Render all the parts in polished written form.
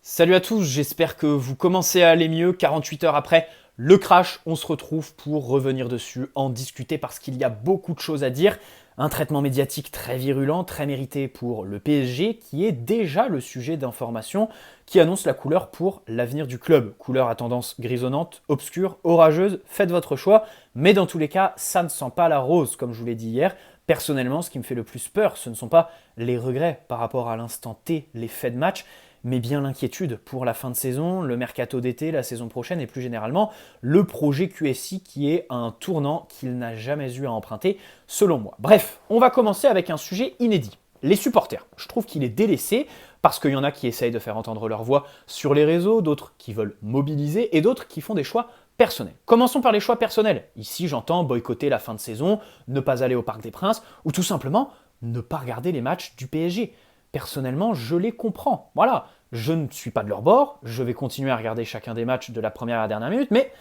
Salut à tous, j'espère que vous commencez à aller mieux. 48 heures après le crash, on se retrouve pour revenir dessus, en discuter parce qu'il y a beaucoup de choses à dire. Un traitement médiatique très virulent, très mérité pour le PSG, qui est déjà le sujet d'information qui annonce la couleur pour l'avenir du club. Couleur à tendance grisonnante, obscure, orageuse, faites votre choix, mais dans tous les cas, ça ne sent pas la rose, comme je vous l'ai dit hier. Personnellement, ce qui me fait le plus peur, ce ne sont pas les regrets par rapport à l'instant T, les faits de match, mais bien l'inquiétude pour la fin de saison, le mercato d'été, la saison prochaine et plus généralement le projet QSI qui est un tournant qu'il n'a jamais eu à emprunter selon moi. Bref, on va commencer avec un sujet inédit. Les supporters. Je trouve qu'il est délaissé parce qu'il y en a qui essayent de faire entendre leur voix sur les réseaux, d'autres qui veulent mobiliser et d'autres qui font des choix personnels. Commençons par les choix personnels. Ici, j'entends boycotter la fin de saison, ne pas aller au Parc des Princes ou tout simplement ne pas regarder les matchs du PSG. Personnellement, je les comprends. Voilà, je ne suis pas de leur bord, je vais continuer à regarder chacun des matchs de la première à la dernière minute, mais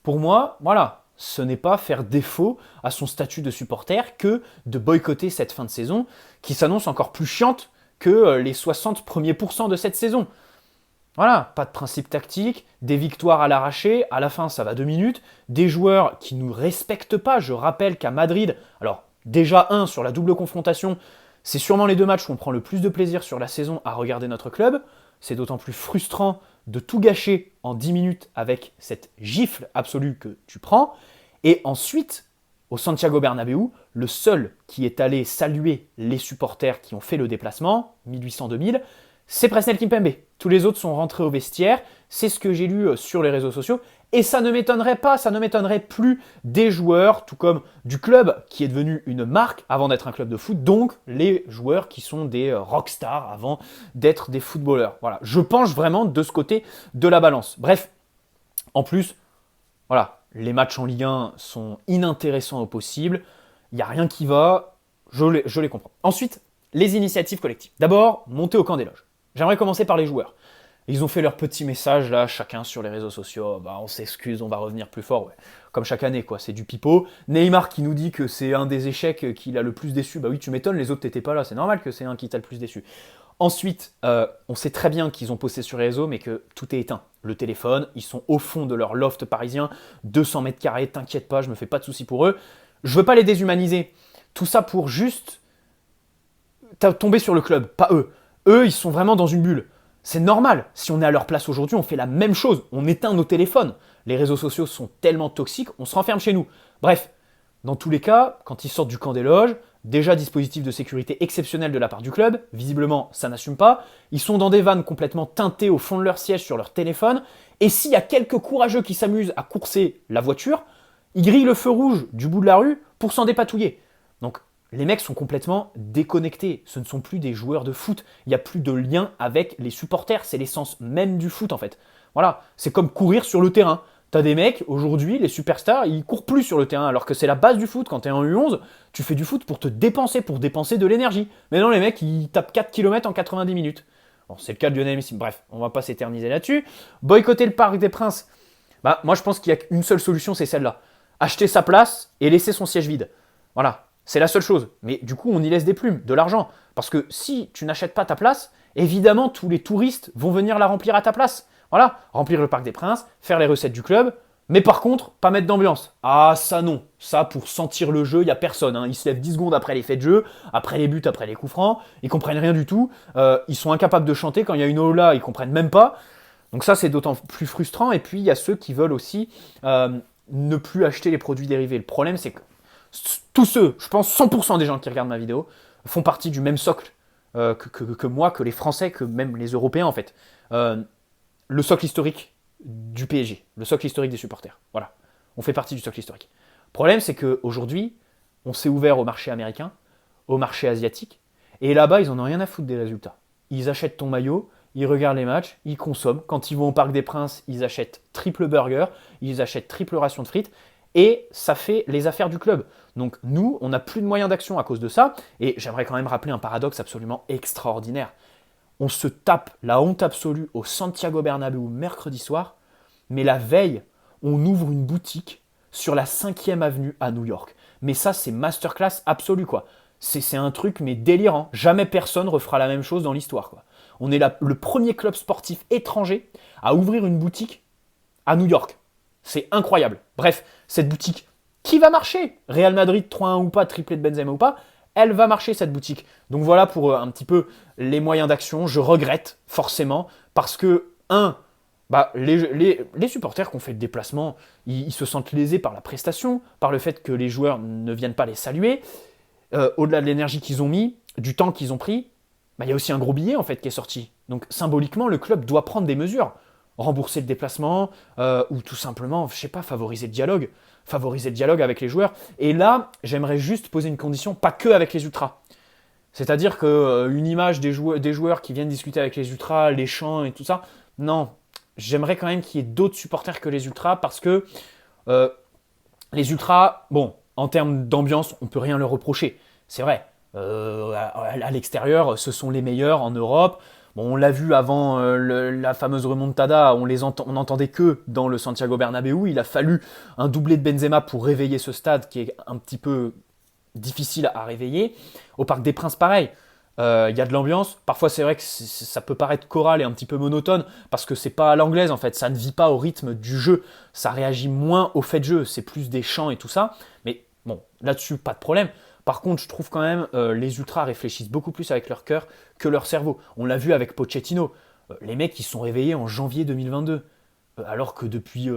pour moi, voilà, ce n'est pas faire défaut à son statut de supporter que de boycotter cette fin de saison qui s'annonce encore plus chiante que les 60 premiers pourcents de cette saison. Voilà, pas de principe tactique, des victoires à l'arraché, à la fin ça va 2 minutes, des joueurs qui ne nous respectent pas. Je rappelle qu'à Madrid, alors déjà sur la double confrontation, c'est sûrement les deux matchs où on prend le plus de plaisir sur la saison à regarder notre club. C'est d'autant plus frustrant de tout gâcher en 10 minutes avec cette gifle absolue que tu prends. Et ensuite, au Santiago Bernabéu, le seul qui est allé saluer les supporters qui ont fait le déplacement, 1800-2000, c'est Presnel Kimpembe. Tous les autres sont rentrés au vestiaire, c'est ce que j'ai lu sur les réseaux sociaux, et ça ne m'étonnerait pas, ça ne m'étonnerait plus des joueurs, tout comme du club qui est devenu une marque avant d'être un club de foot, donc les joueurs qui sont des rockstars avant d'être des footballeurs. Voilà, je penche vraiment de ce côté de la balance. Bref, en plus, voilà, les matchs en Ligue 1 sont inintéressants au possible, il n'y a rien qui va, je les comprends. Ensuite, les initiatives collectives. D'abord, monter au camp des loges. J'aimerais commencer par les joueurs. Ils ont fait leur petit message là, chacun sur les réseaux sociaux. Bah, on s'excuse, on va revenir plus fort. Ouais. Comme chaque année, quoi. C'est du pipeau. Neymar qui nous dit que c'est un des échecs qu'il a le plus déçu. Bah oui, tu m'étonnes, les autres t'étaient pas là. C'est normal que c'est un qui t'a le plus déçu. Ensuite, on sait très bien qu'ils ont posté sur les réseaux, mais que tout est éteint. Le téléphone, ils sont au fond de leur loft parisien, 200 mètres carrés. T'inquiète pas, je me fais pas de soucis pour eux. Je veux pas les déshumaniser. Tout ça pour juste tomber sur le club, pas eux. Eux, ils sont vraiment dans une bulle. C'est normal. Si on est à leur place aujourd'hui, on fait la même chose. On éteint nos téléphones. Les réseaux sociaux sont tellement toxiques, on se renferme chez nous. Bref, dans tous les cas, quand ils sortent du camp des loges, déjà dispositif de sécurité exceptionnel de la part du club, visiblement ça n'assume pas, ils sont dans des vannes complètement teintées au fond de leur siège sur leur téléphone, et s'il y a quelques courageux qui s'amusent à courser la voiture, ils grillent le feu rouge du bout de la rue pour s'en dépatouiller. Donc les mecs sont complètement déconnectés. Ce ne sont plus des joueurs de foot. Il n'y a plus de lien avec les supporters. C'est l'essence même du foot, en fait. Voilà, c'est comme courir sur le terrain. T'as des mecs, aujourd'hui, les superstars, ils courent plus sur le terrain, alors que c'est la base du foot. Quand t'es en U11, tu fais du foot pour te dépenser, pour dépenser de l'énergie. Mais non, les mecs, ils tapent 4 km en 90 minutes. Bon, c'est le cas de Lionel Messi. Bref, on va pas s'éterniser là-dessus. Boycotter le Parc des Princes. Bah, moi, je pense qu'il y a une seule solution, c'est celle-là. Acheter sa place et laisser son siège vide. Voilà. C'est la seule chose. Mais du coup, on y laisse des plumes, de l'argent. Parce que si tu n'achètes pas ta place, évidemment, tous les touristes vont venir la remplir à ta place. Voilà, remplir le Parc des Princes, faire les recettes du club, mais par contre, pas mettre d'ambiance. Ah, ça non. Ça, pour sentir le jeu, il n'y a personne. Hein. Ils se lèvent 10 secondes après les faits de jeu, après les buts, après les coups francs. Ils comprennent rien du tout. Ils sont incapables de chanter. Quand il y a une aula, ils comprennent même pas. Donc ça, c'est d'autant plus frustrant. Et puis, il y a ceux qui veulent aussi ne plus acheter les produits dérivés. Le problème, c'est que tous ceux, je pense 100% des gens qui regardent ma vidéo, font partie du même socle que moi, que les Français, que même les Européens en fait. Le socle historique du PSG, le socle historique des supporters. Voilà, on fait partie du socle historique. Le problème, c'est qu'aujourd'hui, on s'est ouvert au marché américain, au marché asiatique, et là-bas, ils en ont rien à foutre des résultats. Ils achètent ton maillot, ils regardent les matchs, ils consomment. Quand ils vont au Parc des Princes, ils achètent triple burger, ils achètent triple ration de frites, et ça fait les affaires du club. Donc nous, on n'a plus de moyens d'action à cause de ça, et j'aimerais quand même rappeler un paradoxe absolument extraordinaire. On se tape la honte absolue au Santiago Bernabéu mercredi soir, mais la veille, on ouvre une boutique sur la 5e avenue à New York. Mais ça, c'est masterclass absolue, quoi. C'est un truc, mais délirant. Jamais personne refera la même chose dans l'histoire, quoi. On est le premier club sportif étranger à ouvrir une boutique à New York. C'est incroyable. Bref, cette boutique qui va marcher, Real Madrid 3-1 ou pas, triplé de Benzema ou pas, elle va marcher cette boutique. Donc voilà pour un petit peu les moyens d'action. Je regrette forcément parce que, les supporters qui ont fait le déplacement, ils se sentent lésés par la prestation, par le fait que les joueurs ne viennent pas les saluer. Au-delà de l'énergie qu'ils ont mis, du temps qu'ils ont pris, il y a aussi un gros billet en fait qui est sorti. Donc symboliquement, le club doit prendre des mesures. Rembourser le déplacement, ou tout simplement, je sais pas, favoriser le dialogue. Favoriser le dialogue avec les joueurs. Et là, j'aimerais juste poser une condition, pas que avec les ultras. C'est-à-dire qu'une image des joueurs qui viennent discuter avec les ultras, les chants et tout ça, non. J'aimerais quand même qu'il y ait d'autres supporters que les ultras parce que les ultras, bon, en termes d'ambiance, on peut rien leur reprocher. C'est vrai. À l'extérieur, ce sont les meilleurs en Europe. Bon, on l'a vu avant la fameuse remontada, on n'entendait que dans le Santiago Bernabéu. Il a fallu un doublé de Benzema pour réveiller ce stade qui est un petit peu difficile à réveiller. Au Parc des Princes, pareil. Il y a de l'ambiance. Parfois, c'est vrai que ça peut paraître choral et un petit peu monotone parce que c'est pas à l'anglaise en fait. Ça ne vit pas au rythme du jeu. Ça réagit moins au fait de jeu. C'est plus des chants et tout ça. Mais bon, là-dessus, pas de problème. Par contre, je trouve quand même les ultras réfléchissent beaucoup plus avec leur cœur que leur cerveau. On l'a vu avec Pochettino. Les mecs, ils se sont réveillés en janvier 2022. Alors que depuis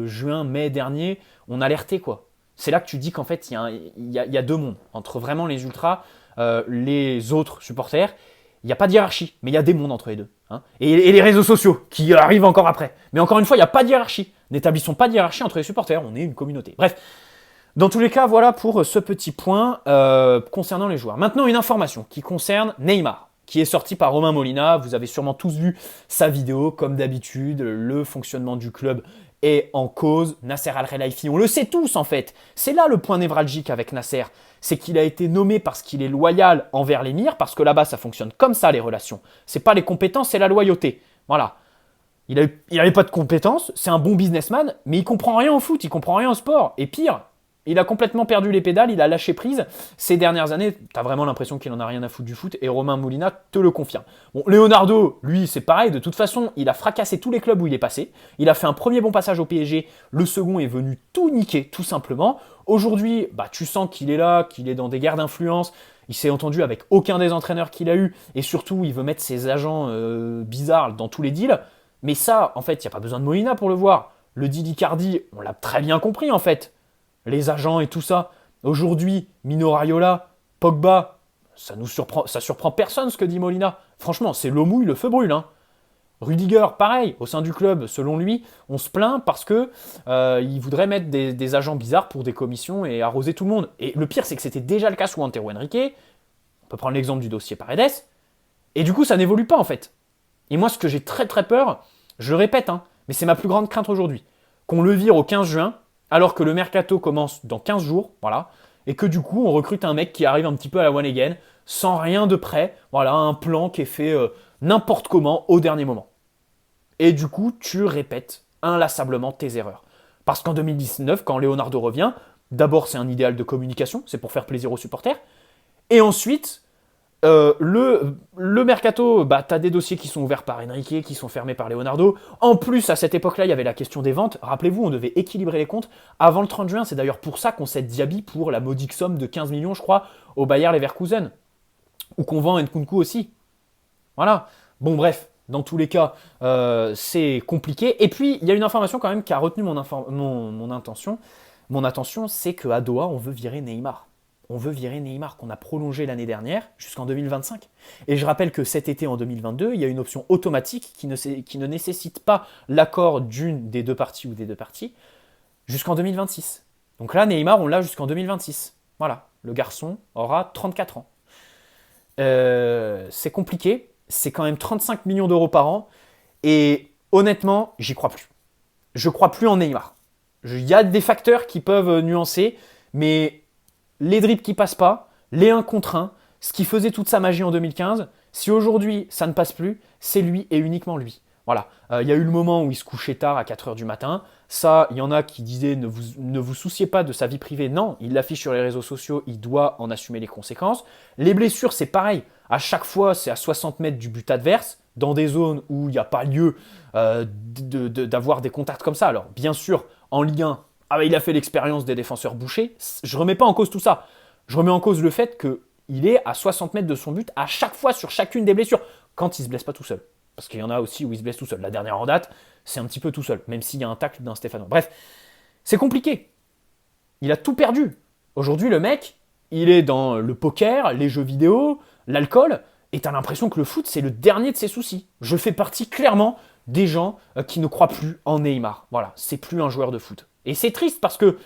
juin, mai dernier, on alertait quoi. C'est là que tu dis qu'en fait, il y a deux mondes. Entre vraiment les ultras, les autres supporters, il n'y a pas de hiérarchie, mais il y a des mondes entre les deux. Hein. Et les réseaux sociaux, qui arrivent encore après. Mais encore une fois, il n'y a pas de hiérarchie. N'établissons pas de hiérarchie entre les supporters, on est une communauté. Bref. Dans tous les cas, voilà pour ce petit point concernant les joueurs. Maintenant, une information qui concerne Neymar, qui est sortie par Romain Molina. Vous avez sûrement tous vu sa vidéo, comme d'habitude. Le fonctionnement du club est en cause. Nasser Al-Khelaifi, on le sait tous en fait. C'est là le point névralgique avec Nasser. C'est qu'il a été nommé parce qu'il est loyal envers l'émir, parce que là-bas, ça fonctionne comme ça, les relations. C'est pas les compétences, c'est la loyauté. Voilà. Il n'avait pas de compétences, c'est un bon businessman, mais il comprend rien au foot, il comprend rien au sport. Et pire, il a complètement perdu les pédales, il a lâché prise. Ces dernières années, tu as vraiment l'impression qu'il en a rien à foutre du foot et Romain Molina te le confirme. Bon, Leonardo, lui, c'est pareil. De toute façon, il a fracassé tous les clubs où il est passé. Il a fait un premier bon passage au PSG. Le second est venu tout niquer, tout simplement. Aujourd'hui, tu sens qu'il est là, qu'il est dans des guerres d'influence. Il s'est entendu avec aucun des entraîneurs qu'il a eu. Et surtout, il veut mettre ses agents bizarres dans tous les deals. Mais ça, en fait, il n'y a pas besoin de Molina pour le voir. Le deal Icardi, on l'a très bien compris, en fait. Les agents et tout ça. Aujourd'hui, Mino Raiola, Pogba, ça surprend personne ce que dit Molina. Franchement, c'est l'eau mouille, le feu brûle. Hein. Rudiger, pareil, au sein du club, selon lui, on se plaint parce que il voudrait mettre des agents bizarres pour des commissions et arroser tout le monde. Et le pire, c'est que c'était déjà le cas sous Antero Henrique. On peut prendre l'exemple du dossier Paredes. Et du coup, ça n'évolue pas en fait. Et moi, ce que j'ai très très peur, je le répète, mais c'est ma plus grande crainte aujourd'hui, qu'on le vire au 15 juin, alors que le mercato commence dans 15 jours, voilà, et que du coup, on recrute un mec qui arrive un petit peu à la one again, sans rien de prêt, voilà, un plan qui est fait n'importe comment au dernier moment. Et du coup, tu répètes inlassablement tes erreurs. Parce qu'en 2019, quand Leonardo revient, d'abord, c'est un idéal de communication, c'est pour faire plaisir aux supporters, et ensuite, le mercato, t'as des dossiers qui sont ouverts par Enrique, qui sont fermés par Leonardo. En plus, à cette époque-là, il y avait la question des ventes. Rappelez-vous, on devait équilibrer les comptes avant le 30 juin. C'est d'ailleurs pour ça qu'on cède Diaby pour la modique somme de 15 millions, je crois, au Bayer Leverkusen. Ou qu'on vend Nkunku aussi. Voilà. Bon, bref, dans tous les cas, c'est compliqué. Et puis, il y a une information quand même qui a retenu mon attention. Mon attention, c'est qu'à Doha, on veut virer Neymar. On veut virer Neymar qu'on a prolongé l'année dernière jusqu'en 2025. Et je rappelle que cet été en 2022, il y a une option automatique qui ne nécessite pas l'accord d'une des deux parties ou des deux parties jusqu'en 2026. Donc là, Neymar, on l'a jusqu'en 2026. Voilà, le garçon aura 34 ans. C'est compliqué, c'est quand même 35 millions d'euros par an. Et honnêtement, j'y crois plus. Je crois plus en Neymar. Il y a des facteurs qui peuvent nuancer, mais les dribbles qui passent pas, les 1 contre 1, ce qui faisait toute sa magie en 2015, si aujourd'hui ça ne passe plus, c'est lui et uniquement lui. Voilà, il y a eu le moment où il se couchait tard à 4h du matin. Ça, il y en a qui disaient ne vous souciez pas de sa vie privée. Non, il l'affiche sur les réseaux sociaux, il doit en assumer les conséquences. Les blessures, c'est pareil. À chaque fois, c'est à 60 mètres du but adverse. dans des zones où il n'y a pas lieu d'avoir des contacts comme ça. Alors, bien sûr, en Ligue 1, il a fait l'expérience des défenseurs bouchés. Je ne remets pas en cause tout ça. Je remets en cause le fait qu'il est à 60 mètres de son but à chaque fois sur chacune des blessures, quand il ne se blesse pas tout seul. Parce qu'il y en a aussi où il se blesse tout seul. La dernière en date, c'est un petit peu tout seul, même s'il y a un tacle d'un Stéphano. Bref, c'est compliqué. Il a tout perdu. Aujourd'hui, le mec, il est dans le poker, les jeux vidéo, l'alcool, et t'as l'impression que le foot, c'est le dernier de ses soucis. Je fais partie clairement des gens qui ne croient plus en Neymar. Voilà, c'est plus un joueur de foot. Et c'est triste parce que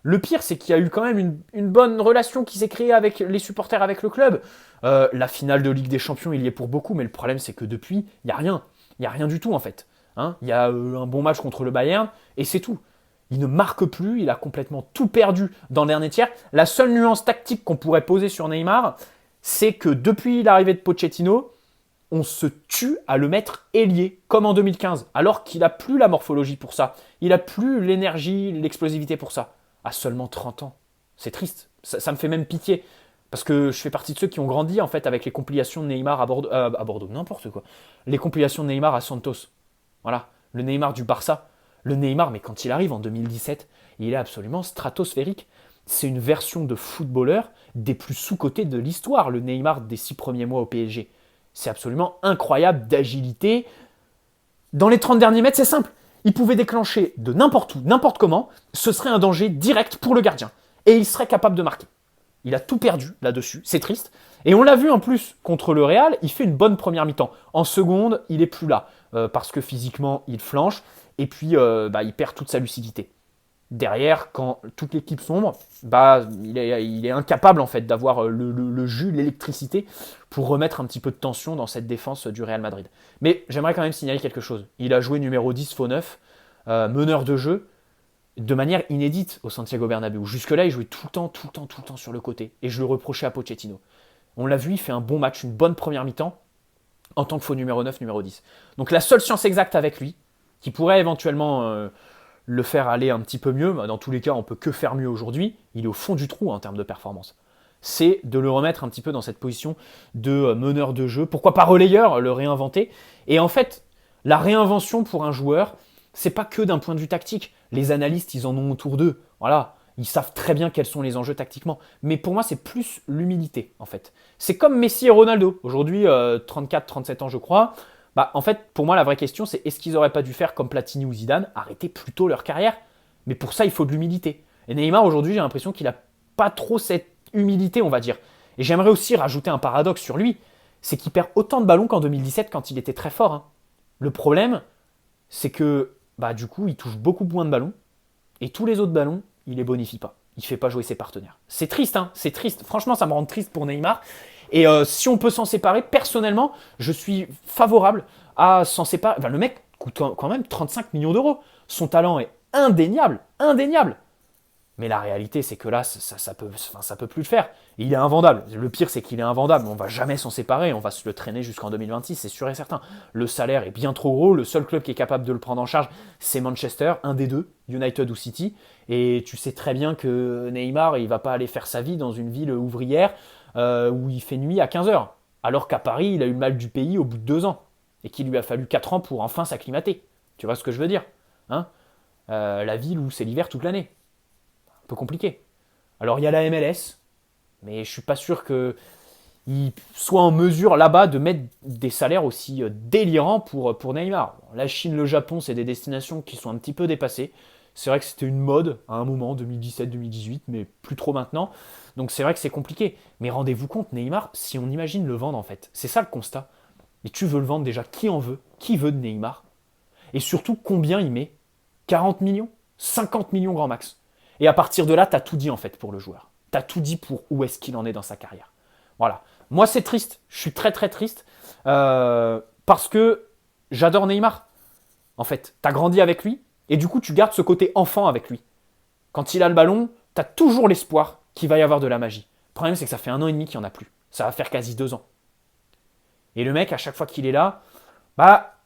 le pire, c'est qu'il y a eu quand même une bonne relation qui s'est créée avec les supporters, avec le club. La finale de Ligue des Champions, il y est pour beaucoup, mais le problème, c'est que depuis, il n'y a rien. Il n'y a rien du tout, en fait. Hein, il y a un bon match contre le Bayern, et c'est tout. Il ne marque plus, il a complètement tout perdu dans le dernier tiers. La seule nuance tactique qu'on pourrait poser sur Neymar, c'est que depuis l'arrivée de Pochettino, on se tue à le mettre ailier, comme en 2015, alors qu'il n'a plus la morphologie pour ça. Il n'a plus l'énergie, l'explosivité pour ça. À seulement 30 ans. C'est triste. Ça me fait même pitié. Parce que je fais partie de ceux qui ont grandi en fait avec les compilations de Neymar à Bordeaux, n'importe quoi. Les compilations de Neymar à Santos. Voilà, le Neymar du Barça. Le Neymar, mais quand il arrive en 2017, il est absolument stratosphérique. C'est une version de footballeur des plus sous-cotés de l'histoire, le Neymar des 6 premiers mois au PSG. C'est absolument incroyable d'agilité. Dans les 30 derniers mètres, c'est simple. Il pouvait déclencher de n'importe où, n'importe comment. Ce serait un danger direct pour le gardien. Et il serait capable de marquer. Il a tout perdu là-dessus, c'est triste. Et on l'a vu en plus contre le Real, il fait une bonne première mi-temps. En seconde, il est plus là, parce que physiquement, il flanche, et puis il perd toute sa lucidité. Derrière, quand toute l'équipe sombre, il est incapable en fait d'avoir le jus, l'électricité pour remettre un petit peu de tension dans cette défense du Real Madrid. Mais j'aimerais quand même signaler quelque chose. Il a joué numéro 10, faux 9, meneur de jeu, de manière inédite au Santiago Bernabéu. Jusque-là, il jouait tout le temps sur le côté. Et je le reprochais à Pochettino. On l'a vu, il fait un bon match, une bonne première mi-temps, en tant que faux numéro 9, numéro 10. Donc la seule science exacte avec lui, qui pourrait éventuellement le faire aller un petit peu mieux, dans tous les cas, on peut que faire mieux aujourd'hui, il est au fond du trou en termes de performance. C'est de le remettre un petit peu dans cette position de meneur de jeu, pourquoi pas relayeur, le réinventer. Et en fait, la réinvention pour un joueur, c'est pas que d'un point de vue tactique. Les analystes, ils en ont autour d'eux. Voilà, ils savent très bien quels sont les enjeux tactiquement. Mais pour moi, c'est plus l'humilité, en fait. C'est comme Messi et Ronaldo. Aujourd'hui, 34-37 ans, je crois. En fait, pour moi, la vraie question, c'est est-ce qu'ils n'auraient pas dû faire comme Platini ou Zidane, arrêter plus tôt leur carrière? Mais pour ça, il faut de l'humilité. Et Neymar, aujourd'hui, j'ai l'impression qu'il n'a pas trop cette humilité, on va dire. Et j'aimerais aussi rajouter un paradoxe sur lui, c'est qu'il perd autant de ballons qu'en 2017 quand il était très fort. Hein. Le problème, c'est que du coup, il touche beaucoup moins de ballons, et tous les autres ballons, il les bonifie pas. Il ne fait pas jouer ses partenaires. C'est triste, hein, c'est triste. Franchement, ça me rend triste pour Neymar. Et si on peut s'en séparer, personnellement, je suis favorable à s'en séparer. Le mec coûte quand même 35 millions d'euros. Son talent est indéniable, indéniable. Mais la réalité, c'est que là, ça peut plus le faire. Et il est invendable. Le pire, c'est qu'il est invendable. On va jamais s'en séparer. On va se le traîner jusqu'en 2026, c'est sûr et certain. Le salaire est bien trop gros. Le seul club qui est capable de le prendre en charge, c'est Manchester, un des deux, United ou City. Et tu sais très bien que Neymar, il va pas aller faire sa vie dans une ville ouvrière où il fait nuit à 15h. Alors qu'à Paris, il a eu le mal du pays au bout de 2 ans. Et qu'il lui a fallu 4 ans pour enfin s'acclimater. Tu vois ce que je veux dire, hein? La ville où c'est l'hiver toute l'année. Un peu compliqué. Alors il y a la MLS, mais je suis pas sûr qu'ils soient en mesure là-bas de mettre des salaires aussi délirants pour Neymar. La Chine, le Japon, c'est des destinations qui sont un petit peu dépassées. C'est vrai que c'était une mode à un moment, 2017-2018, mais plus trop maintenant. Donc c'est vrai que c'est compliqué. Mais rendez-vous compte, Neymar, si on imagine le vendre en fait, c'est ça le constat. Et tu veux le vendre déjà, qui en veut? Qui veut de Neymar? Et surtout, combien il met? 40 millions? 50 millions grand max. Et à partir de là, tu as tout dit en fait pour le joueur. Tu as tout dit pour où est-ce qu'il en est dans sa carrière. Voilà. Moi, c'est triste. Je suis très très triste. Parce que j'adore Neymar. En fait, tu as grandi avec lui. Et du coup, tu gardes ce côté enfant avec lui. Quand il a le ballon, tu as toujours l'espoir qu'il va y avoir de la magie. Le problème, c'est que ça fait 1 an et demi qu'il n'y en a plus. Ça va faire quasi 2 ans. Et le mec, à chaque fois qu'il est là,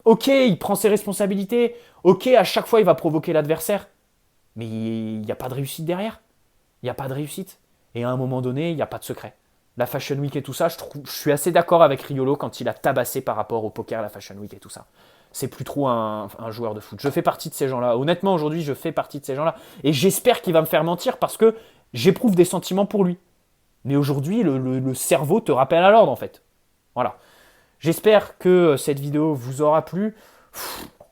ok, il prend ses responsabilités. Ok, à chaque fois, il va provoquer l'adversaire. Mais il n'y a pas de réussite derrière. Il n'y a pas de réussite. Et à un moment donné, il n'y a pas de secret. la Fashion Week et tout ça, je suis assez d'accord avec Riolo quand il a tabassé par rapport au poker, la Fashion Week et tout ça. C'est plus trop un joueur de foot. Je fais partie de ces gens-là. Honnêtement, aujourd'hui, je fais partie de ces gens-là. Et j'espère qu'il va me faire mentir parce que j'éprouve des sentiments pour lui. Mais aujourd'hui, le cerveau te rappelle à l'ordre, en fait. Voilà. J'espère que cette vidéo vous aura plu.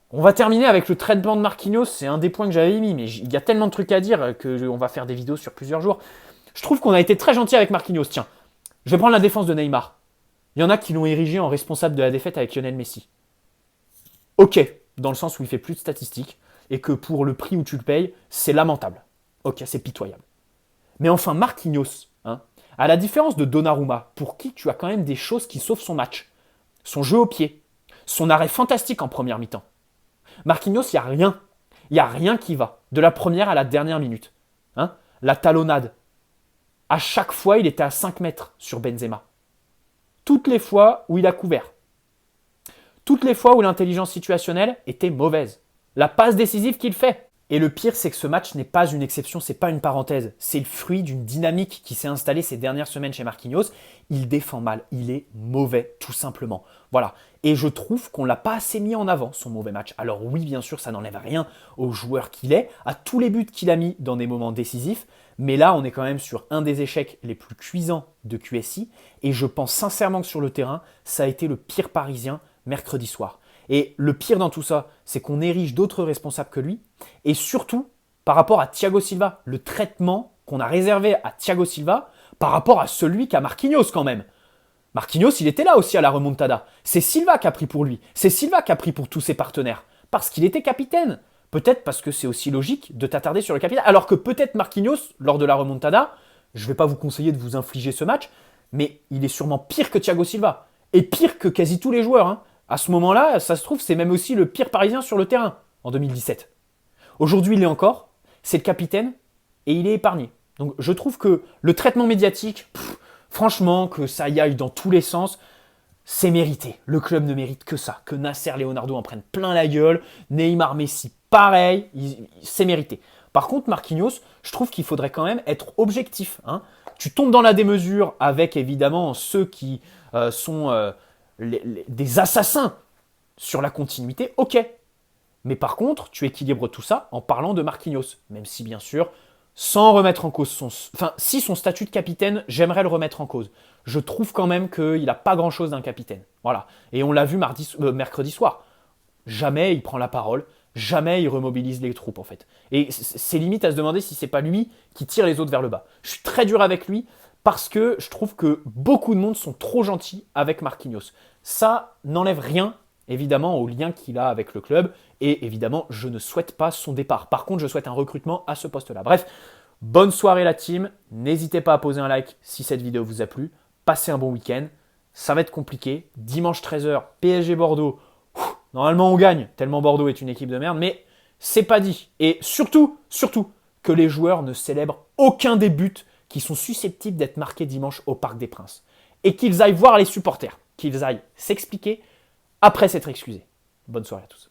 On va terminer avec le traitement de Marquinhos. C'est un des points que j'avais mis, mais il y a tellement de trucs à dire qu'on va faire des vidéos sur plusieurs jours. Je trouve qu'on a été très gentil avec Marquinhos. Tiens, je vais prendre la défense de Neymar. Il y en a qui l'ont érigé en responsable de la défaite avec Lionel Messi. Ok, dans le sens où il fait plus de statistiques et que pour le prix où tu le payes, c'est lamentable. Ok, c'est pitoyable. Mais enfin, Marquinhos, hein, à la différence de Donnarumma, pour qui tu as quand même des choses qui sauvent son match, son jeu au pied, son arrêt fantastique en première mi-temps. Marquinhos, il n'y a rien. Il n'y a rien qui va, de la première à la dernière minute. Hein, la talonnade. À chaque fois, il était à 5 mètres sur Benzema. Toutes les fois où il a couvert. Toutes les fois où l'intelligence situationnelle était mauvaise. La passe décisive qu'il fait. Et le pire, c'est que ce match n'est pas une exception, c'est pas une parenthèse. C'est le fruit d'une dynamique qui s'est installée ces dernières semaines chez Marquinhos. Il défend mal, il est mauvais, tout simplement. Voilà. Et je trouve qu'on ne l'a pas assez mis en avant, son mauvais match. Alors oui, bien sûr, ça n'enlève rien au joueur qu'il est, à tous les buts qu'il a mis dans des moments décisifs. Mais là, on est quand même sur un des échecs les plus cuisants de QSI. Et je pense sincèrement que sur le terrain, ça a été le pire Parisien mercredi soir. Et le pire dans tout ça, c'est qu'on érige d'autres responsables que lui. Et surtout, par rapport à Thiago Silva, le traitement qu'on a réservé à Thiago Silva par rapport à celui qu'a Marquinhos quand même. Marquinhos, il était là aussi à la remontada. C'est Silva qui a pris pour lui. C'est Silva qui a pris pour tous ses partenaires. Parce qu'il était capitaine. Peut-être parce que c'est aussi logique de t'attarder sur le capitaine. Alors que peut-être Marquinhos, lors de la remontada, je ne vais pas vous conseiller de vous infliger ce match, mais il est sûrement pire que Thiago Silva. Et pire que quasi tous les joueurs. Hein. À ce moment-là, ça se trouve, c'est même aussi le pire Parisien sur le terrain, en 2017. Aujourd'hui, il est encore, c'est le capitaine, et il est épargné. Donc je trouve que le traitement médiatique, franchement, que ça y aille dans tous les sens, c'est mérité. Le club ne mérite que ça, que Nasser Leonardo en prenne plein la gueule, Neymar Messi, pareil, c'est mérité. Par contre, Marquinhos, je trouve qu'il faudrait quand même être objectif. Hein. Tu tombes dans la démesure avec évidemment ceux qui sont des assassins sur la continuité, ok. Mais par contre, tu équilibres tout ça en parlant de Marquinhos. Même si, bien sûr, sans remettre en cause son... Enfin, si son statut de capitaine, j'aimerais le remettre en cause. Je trouve quand même qu'il n'a pas grand-chose d'un capitaine. Voilà. Et on l'a vu mercredi soir. Jamais il prend la parole, jamais il remobilise les troupes, en fait. Et c'est limite à se demander si c'est pas lui qui tire les autres vers le bas. Je suis très dur avec lui, parce que je trouve que beaucoup de monde sont trop gentils avec Marquinhos. Ça n'enlève rien, évidemment, au lien qu'il a avec le club. Et évidemment, je ne souhaite pas son départ. Par contre, je souhaite un recrutement à ce poste-là. Bref, bonne soirée la team. N'hésitez pas à poser un like si cette vidéo vous a plu. Passez un bon week-end. Ça va être compliqué. Dimanche 13h, PSG Bordeaux. Normalement, on gagne, tellement Bordeaux est une équipe de merde. Mais c'est pas dit. Et surtout, que les joueurs ne célèbrent aucun des buts qui sont susceptibles d'être marqués dimanche au Parc des Princes. Et qu'ils aillent voir les supporters, qu'ils aillent s'expliquer après s'être excusés. Bonne soirée à tous.